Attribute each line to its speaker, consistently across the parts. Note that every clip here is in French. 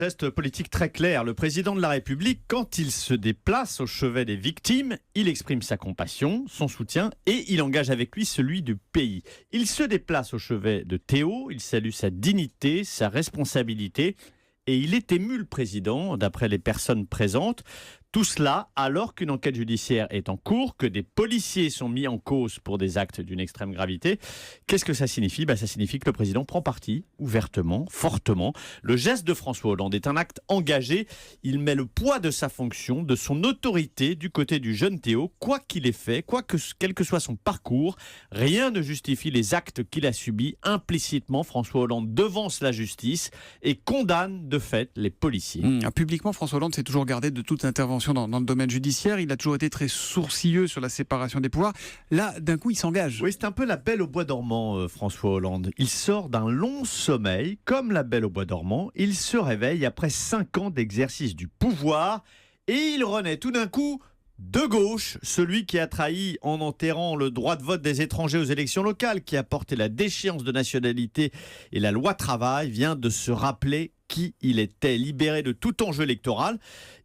Speaker 1: Geste politique très clair. Le président de la République, quand il se déplace au chevet des victimes, il exprime sa compassion, son soutien et il engage avec lui celui du pays. Il se déplace au chevet de Théo, il salue sa dignité, sa responsabilité et il est ému, le président, d'après les personnes présentes. Tout cela alors qu'une enquête judiciaire est en cours, que des policiers sont mis en cause pour des actes d'une extrême gravité. Qu'est-ce que ça signifie ? Ça signifie que le président prend parti, ouvertement, fortement. Le geste de François Hollande est un acte engagé. Il met le poids de sa fonction, de son autorité du côté du jeune Théo. Quoi qu'il ait fait, quel que soit son parcours, rien ne justifie les actes qu'il a subis. Implicitement, François Hollande devance la justice et condamne de fait les policiers.
Speaker 2: Publiquement, François Hollande s'est toujours gardé de toute intervention dans le domaine judiciaire. Il a toujours été très sourcilleux sur la séparation des pouvoirs. Là, d'un coup, il s'engage.
Speaker 1: Oui, c'est un peu la Belle au bois dormant, François Hollande. Il sort d'un long sommeil, comme la Belle au bois dormant. Il se réveille après 5 ans d'exercice du pouvoir et il renaît tout d'un coup de gauche, celui qui a trahi en enterrant le droit de vote des étrangers aux élections locales, qui a porté la déchéance de nationalité et la loi travail, vient de se rappeler qui il était. Libéré de tout enjeu électoral,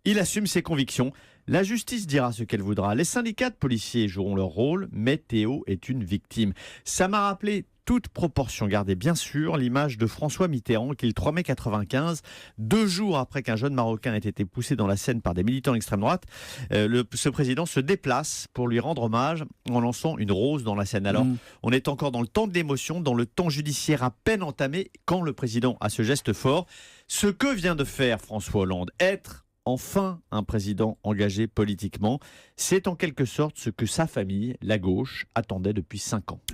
Speaker 1: il assume ses convictions. La justice dira ce qu'elle voudra. Les syndicats de policiers joueront leur rôle, mais Théo est une victime. Ça m'a rappelé, toute proportion gardée bien sûr, l'image de François Mitterrand qui, le 3 mai 1995, 2 jours après qu'un jeune Marocain ait été poussé dans la Seine par des militants d'extrême droite, ce président se déplace pour lui rendre hommage en lançant une rose dans la Seine. Alors, on est encore dans le temps de l'émotion, dans le temps judiciaire à peine entamé, quand le président a ce geste fort. Ce que vient de faire François Hollande, être enfin un président engagé politiquement, c'est en quelque sorte ce que sa famille, la gauche, attendait depuis 5 ans.